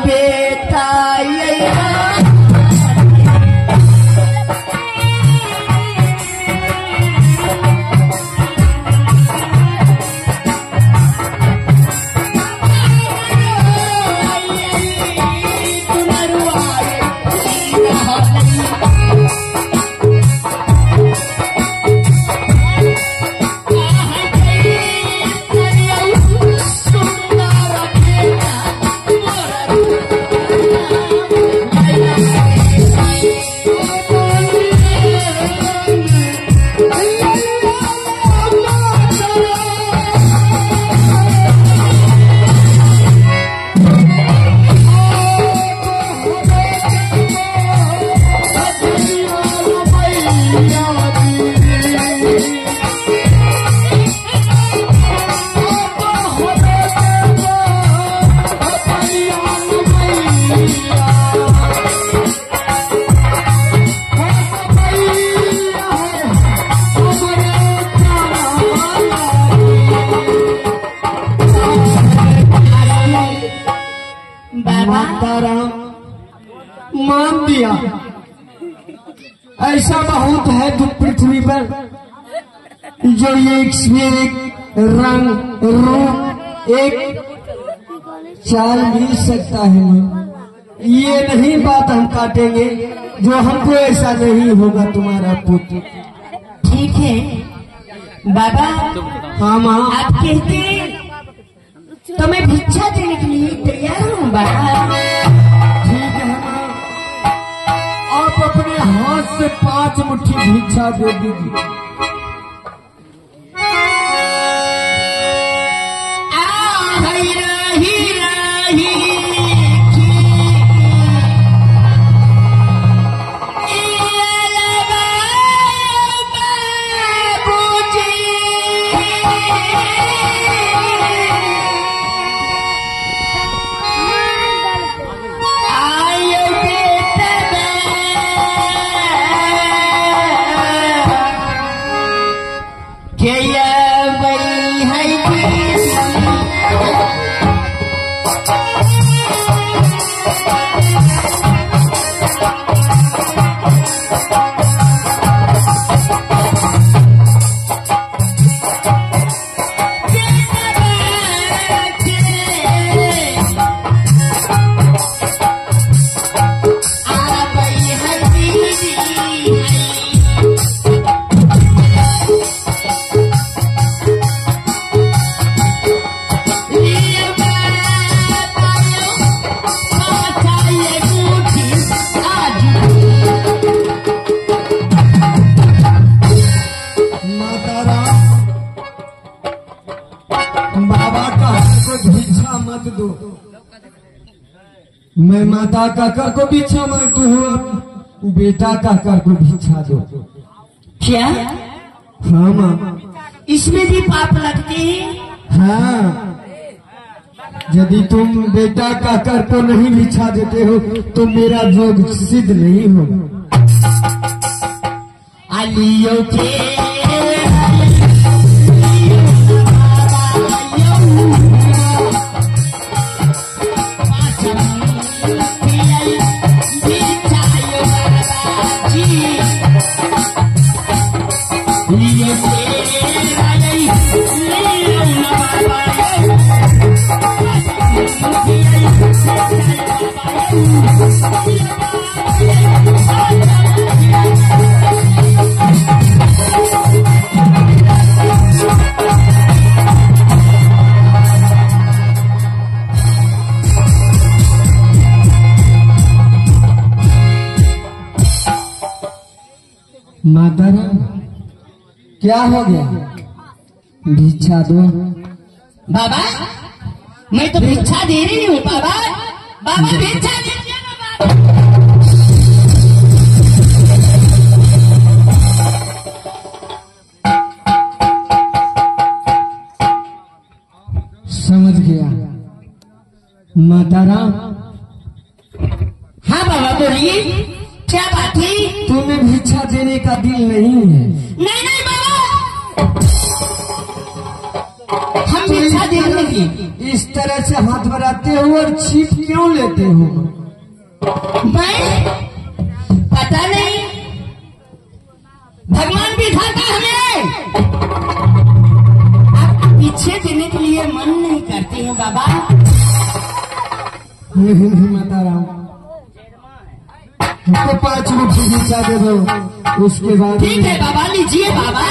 बेटा मान दिया। ऐसा बहुत है तो पृथ्वी पर जो एक से एक रंग रूप एक चाल मिल सकता है। ये नहीं बात हम काटेंगे जो हमको ऐसा नहीं होगा तुम्हारा पुत्र। ठीक है बाबा। हाँ माँ आप कहते तो मैं भिक्षा देने के लिए तैयार हूँ बाबा। ठीक है माँ, आप अपने हाथ से 5 मुट्ठी भिक्षा दे दीजिए। मैं माता काकर को भिक्षा मांगती हूँ, बेटा काकर को भिक्षा दो। क्या? हाँ माँ। इसमें भी पाप लगते हैं? हाँ, यदि तुम बेटा काकर को नहीं भिक्षा देते हो तो मेरा जोग सिद्ध नहीं होगा। आलियों के माता क्या हो गया? भिक्षा दो। बाबा मैं तो भिक्षा दे रही हूँ बाबा। बाबा भिक्षा दीजिए ना बाबा। समझ गया माता राम। हाँ बाबा बोलिए, क्या बात है? तुम्हें भिक्षा देने का दिल नहीं है? नहीं नहीं बाबा, हम भिक्षा दे देंगे। इस तरह से हाथ बढ़ाते हो और छीप क्यों लेते हो? मैं पता नहीं, भगवान बिठाता हमें। आप पीछे देने के लिए मन नहीं करते हो बाबा। माता राम तो 5 रुपये भिक्षा दे दो, उसके बाद। ठीक है बाबा, लीजिए बाबा।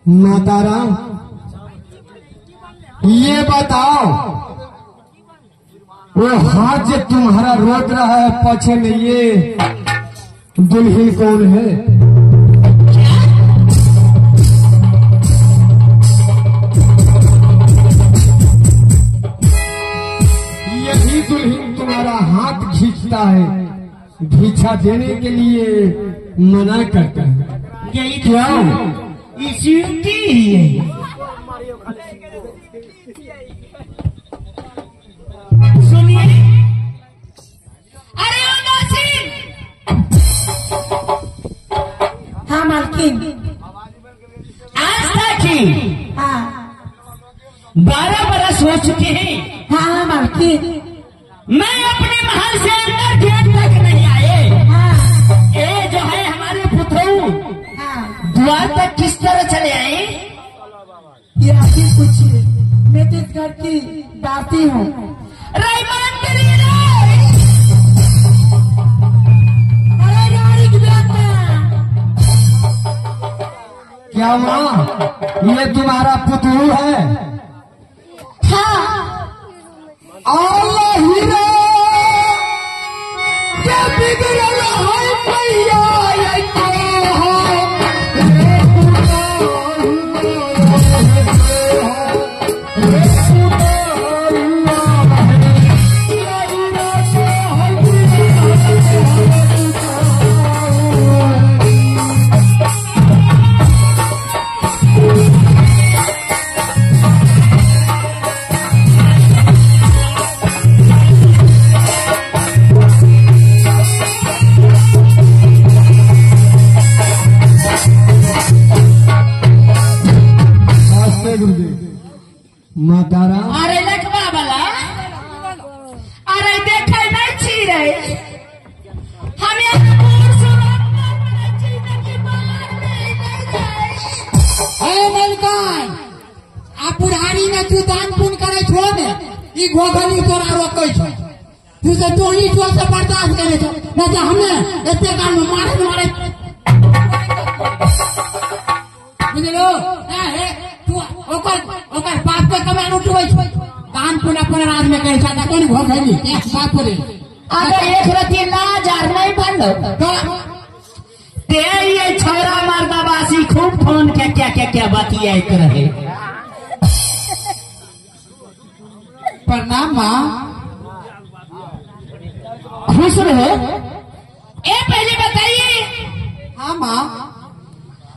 माता राम ये बताओ, वो हाथ जो तुम्हारा रोक रहा है पीछे में, ये दुल्हन कौन है? यही दुल्हन तुम्हारा हाथ खींचता है, भिक्षा देने के लिए मना करता है। यही क्यों? इस युक्ति ही है। सुनिए, अरे ओ नासिर। हाँ मालकिन। आज तक ही हाँ 12 बरस हो चुके हैं। हाँ मालकिन। मैं अपने महल से अंदर गेट तक नहीं आए। हाँ ये जो है हमारे पुत्रऊ हाँ द्वार तक किस तरह चले आए? ये आप ही पूछिए, मैं तो इस घर की दासी हूँ। रईमान तेरी रे! अरे रानी की बेटा, क्या हुआ? ये तुम्हारा पुतलू है? हाँ अल्लाह हीरा क्या बिगड़ल है मैया, ये क्या है? रे माता राम। अरे लखवा वाला, अरे देखे नहीं छी रहे हमें मलकान आ बुढ़ारी में तू दान पुण्य करे छोड़ दे, ई घोघनी तोरा रोके छ। तू से टोली टोल से बर्दाश्त करे छ, न तो हमें एते काल में मारे बुझलो? हे तू ओकर बाप पे कमाल उठबै छ, दान पुण्य अपने राज में करे छ, कोन घोघनी एक बाप रे। अगर एक रति लाज आर नहीं बंद ते ये छोरा मर्दाबासी खूब फोन के क्या बतियात रहे। प्रणाम माँ। खुश रहो। ए पहले बताइए, हाँ माँ।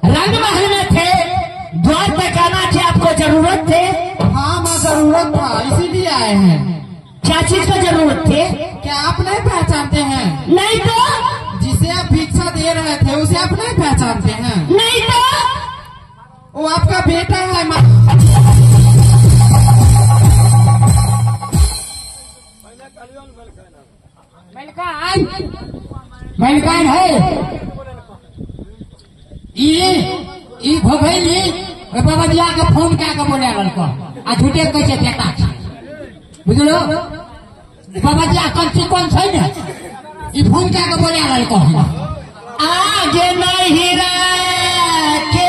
रंग महल में थे, द्वार तक आना थे, आपको जरूरत थे? हाँ माँ जरूरत था, इसीलिए आए हैं। क्या चीज का जरूरत थे? क्या आप नहीं पहचानते हैं? नहीं तो? जिसे आप भिक्षा दे रहे थे उसे आप नहीं पहचानते हैं? नहीं तो? वो आपका बेटा है माँ। मलकान है ई भोगैली बाबा जी आके फोन क्या के बोले लड़को आ झूठे कैसे बेटा बुझलो? बाबा जी कौन से कौन छै ने ई फोन क्या के बोले लड़को आगे नहीं रखे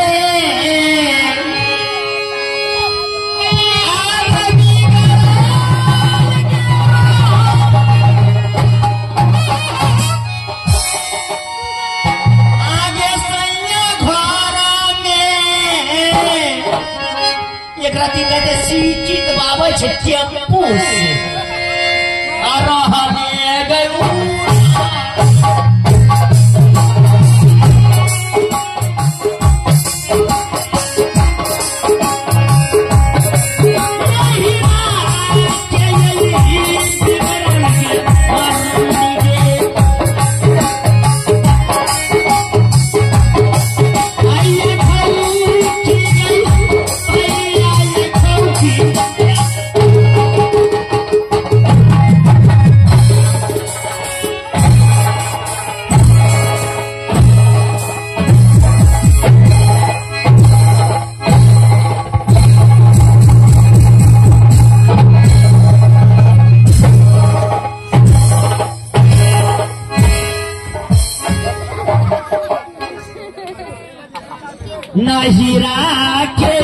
आगे सैया घर में एक राती कहते सीचित बाबा छे टेम्पू से और हमें गए नहीं राखे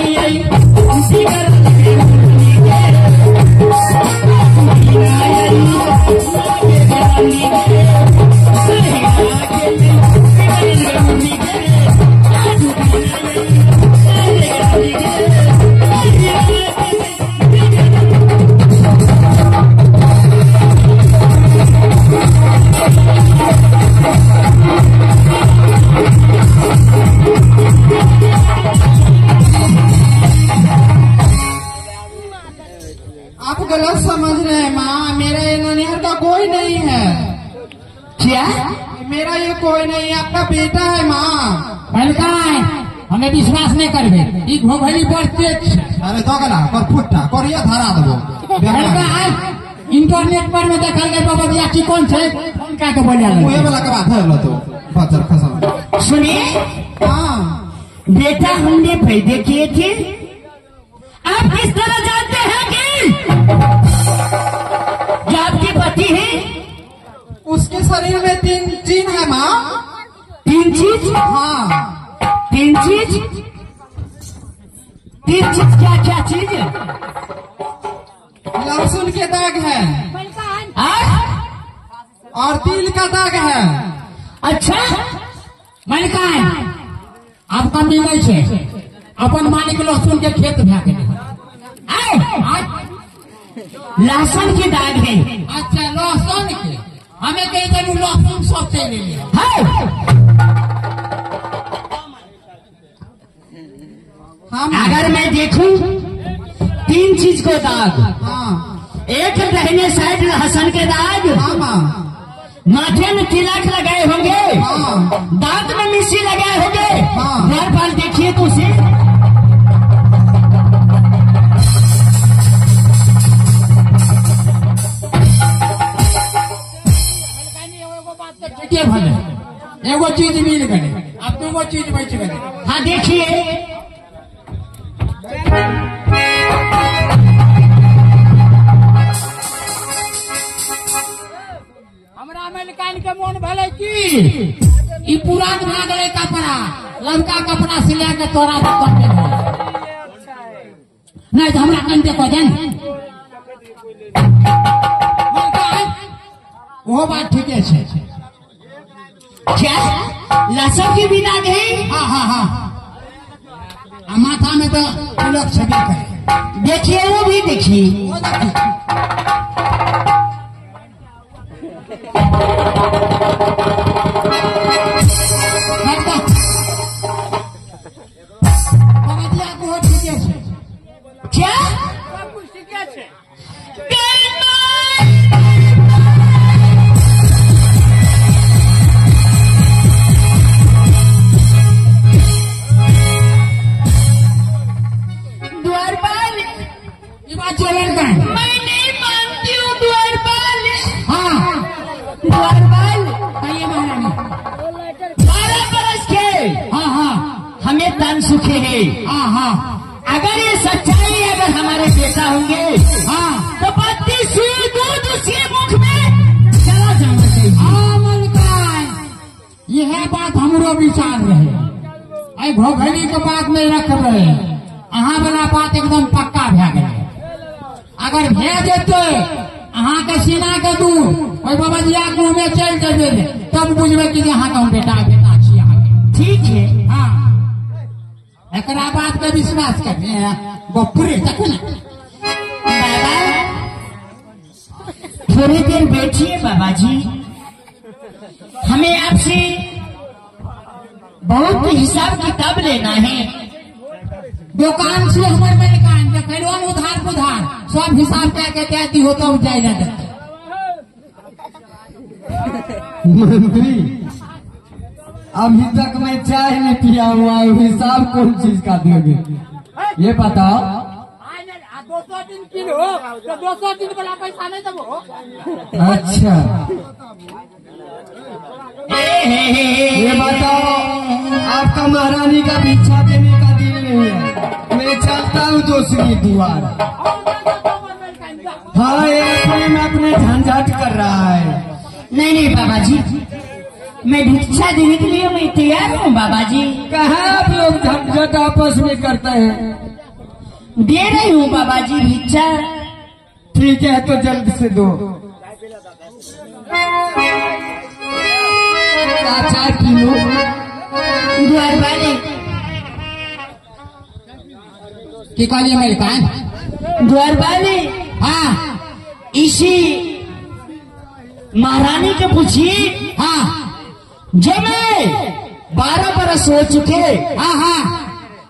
आप गलत समझ रहे हैं माँ, मेरा ये ननिहाल का कोई नहीं है। क्या? मेरा ये कोई नहीं है, आपका बेटा है माँ। हल्का है, हमें विश्वास नहीं करबे। ई घोघली बढ़ते अरे तो गला कर फुट्टा कर ये धरा देबो। हल्का है, इंटरनेट पर में देखल गए बाबा जी की कौन छे फोन का के बोले ओए वाला के बात है लो तो बचर खसम। सुनिए, हाँ बेटा हमने पैदा किए थे। आप किस तरह जानते हैं कि जो आपके पति हैं उसके शरीर में 3 चीज है माँ। 3 चीज? हाँ 3 चीज? 3 चीज क्या क्या चीज? लहसुन के दाग है और तिल का दाग है। अच्छा, मैंने कहा आपका मिले छे अपन मालिक लहसुन के खेत भागे लहसुन के दाग है। अच्छा लहसुन के, हमें कहीं कहीं लहसुन सबसे ले लिया। अगर मैं देखूं 3 चीज को दाग, हाँ एक दाहिने साइड लहसुन के दाग, हाँ माँ, माथे में तिलक लगाए होंगे, हाँ दांत में मिर्ची लगाए होंगे। हाँ। घर पर देखिए तो उसे एगो चीज मिल गए, अब 2 चीज बच गए। हाँ देखिए, हमरा मलिकान के मन भले की ई पुरान भाग गए कपड़ा, लड़का कपड़ा सिला के तोरा कर दे नहीं तो हमरा कन देखो जान। वो बात ठीक है। क्या लहसुन की बिना गई? हाँ हाँ हाँ, माथा में तो तिलक छवि करे। देखिए वो भी देखिए। क्या द्वारपाल, ये बात चलन का मैं नहीं मानती हूँ द्वारपाल। हाँ द्वारपाल कहिए महारानी। 12 बरस के हाँ हाँ हमें तन सुखे है। हाँ हाँ अगर ये सच्चाई अगर हमारे बेटा होंगे, हाँ तो 32 सुई दूध उसके मुख में चला जाना चाहिए। हाँ मलिकान, यह बात हमरो विचार रहे। आई घोघली के बात नहीं रख रहे, अहाँ वाला बात एकदम पक्का भे गए। अगर भेज देते अहाँ के सीना के दूध ओई बाबा जिया के में चल जाबे, तब बुझबे कि अहाँ के बेटा छी अहाँ के। ठीक है। हाँ एकरा बात पे विश्वास करने बपुरे तक ना। बाबा थोड़ी देर बैठिए बाबा जी, हमें आपसे बहुत हिसाब किताब लेना है। दुकान से हमारे मलिकान के कहलो उधार पुधार सब हिसाब क्या कहती हो तो जाए ना देते। मंत्री अभी तक मैं चाय नहीं पिया हुआ हूँ, हिसाब कौन चीज का दोगे ये बताओ। 200 दिन किलो तो 200 दिन वाला पैसा नहीं देबो। अच्छा ये बताओ, आपका महारानी का भिक्षा देने का दिल नहीं है, मैं चलता हूँ दूसरी द्वार। हाँ ये अपने में अपने झंझट कर रहा है। नहीं नहीं बाबा जी, मैं भिक्षा देने के लिए मैं तैयार हूँ बाबा जी। कहाँ आप लोग झंझट आपस में करते हैं? दे रही हूँ बाबा जी भिक्षा। ठीक है तो जल्द से दो। चाय पी लो। द्वार वाले की कहलिए मेरे पास द्वार वाले हाँ इसी महारानी के पूछिए। हाँ जब मैं 12 बरस हो चुके हाँ हाँ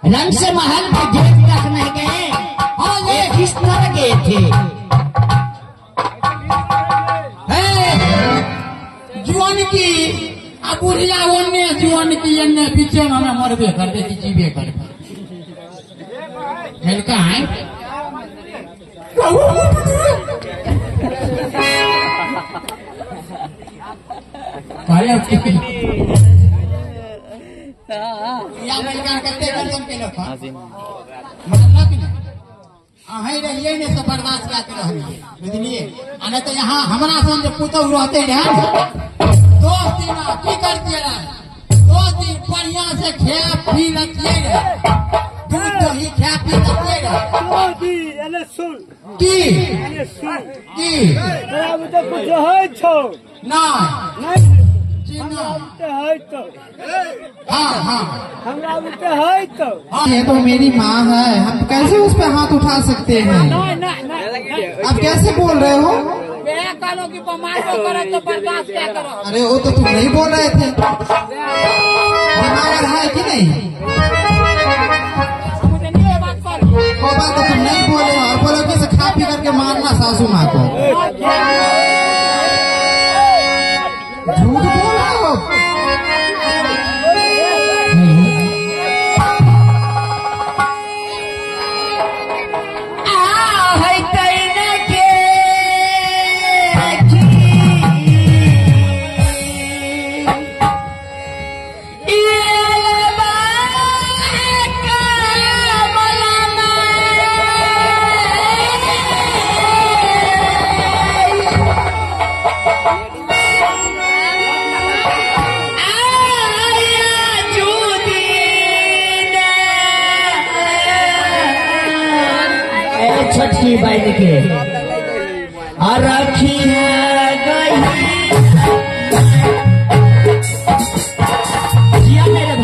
रंग से महल में गेट तक नहीं गए। हाँ ये किस तरह गए थे? जुआन की अब बुढ़िया ओने जुआन की एने पीछे में हमें मरबे कर दे जीवे कर का है या लड़का करते गर्दन के लोग मतलब कि नहीं रहिए ने तो बर्दाश्त करके रहिए बुझलिए। अने तो यहाँ हमारा सन जो पुतौ रहते रहे 2 दिन की करते रहे 2 दिन बढ़िया से खा पी रखिए रहे दूध दही खा पी रखिए रहे ये तो मेरी माँ है, हम कैसे उस पर हाथ उठा सकते हैं? आप कैसे बोल रहे हो? की करे तो बर्दाश्त क्या करो। अरे वो तो तुम नहीं बोल रहे थे। दिमाग है कि नहीं? वो बात तो तुम नहीं बोले और बोलो कि खा पी करके मारना सासू माँ को। झूठ बोल रहे हो। छठी बन के रखी है गई मेरे भाई।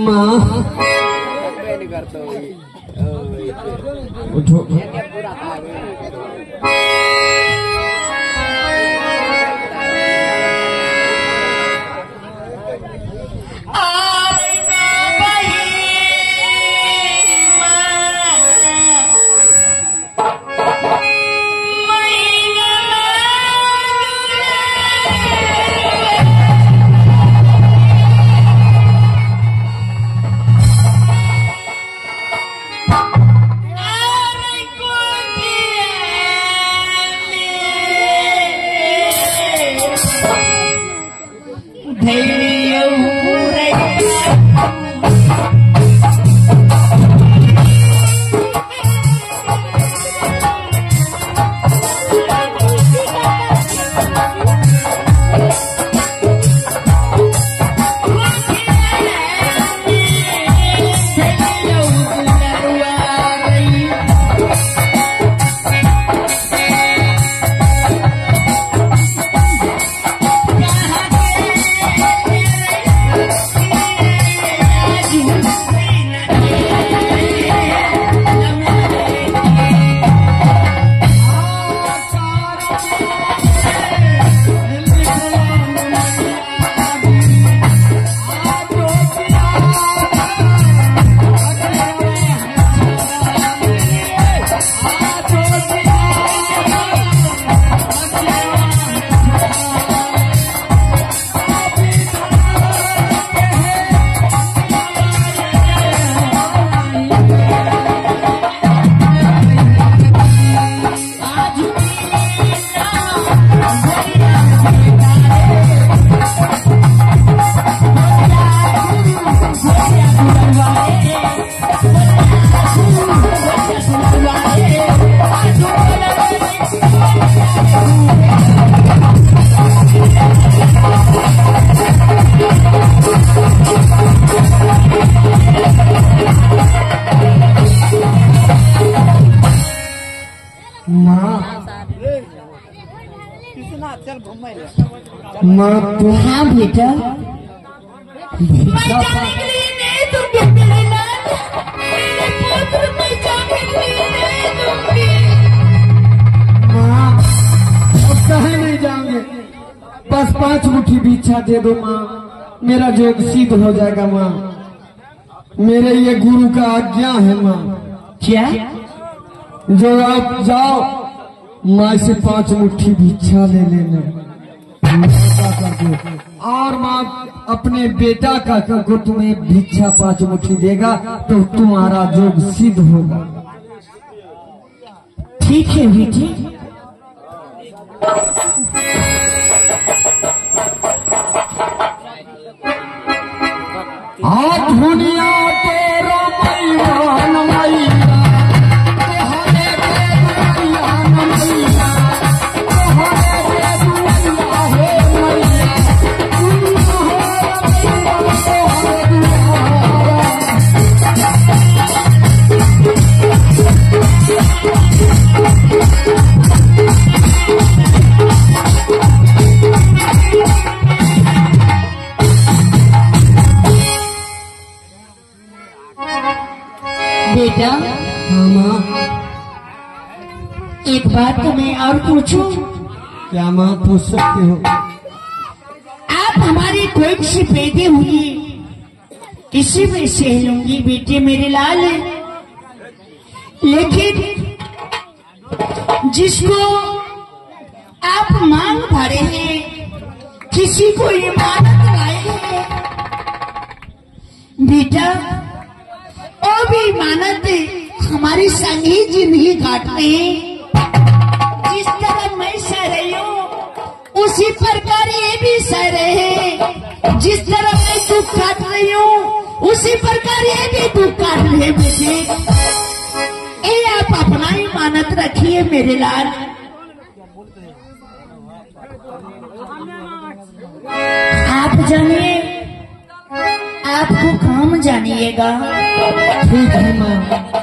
माँ उठो। माँ तो हाँ बेटा, कहीं नहीं जाएंगे, बस 5 मुट्ठी भिक्षा दे दो माँ, मेरा जोग सिद्ध हो जाएगा माँ। मेरे ये गुरु का आज्ञा है माँ। क्या? जो आप जाओ माँ से 5 मुट्ठी भिक्षा ले लेना और माँ अपने बेटा का को तुम्हें भिक्षा 5 मुट्ठी देगा तो तुम्हारा जोग सिद्ध होगा। ठीक है बेटी। दुनिया तेरा मैदान मैया बेटा, एक बात तो मैं और पूछूं? क्या माँ पूछ सकते हो? आप हमारी कोई सी पैदे हुई इसी में से लूंगी बेटे मेरे लाल, लेकिन जिसको आप मांग भरे हैं, किसी को इमानत लाए हैं बेटा, वो भी इमानत हमारी संग ही जिंदगी काट रहे हैं। जिस तरह मैं सह रही हूँ उसी प्रकार ये भी सह रहे हैं। जिस तरह मैं दुख काट रही हूँ उसी प्रकार ये भी दुख काट रहे हैं बेटे। ये आप अपना इमानत रखिए मेरे लाल। आप जानिए, आपको काम जानिएगा। ठीक है माँ।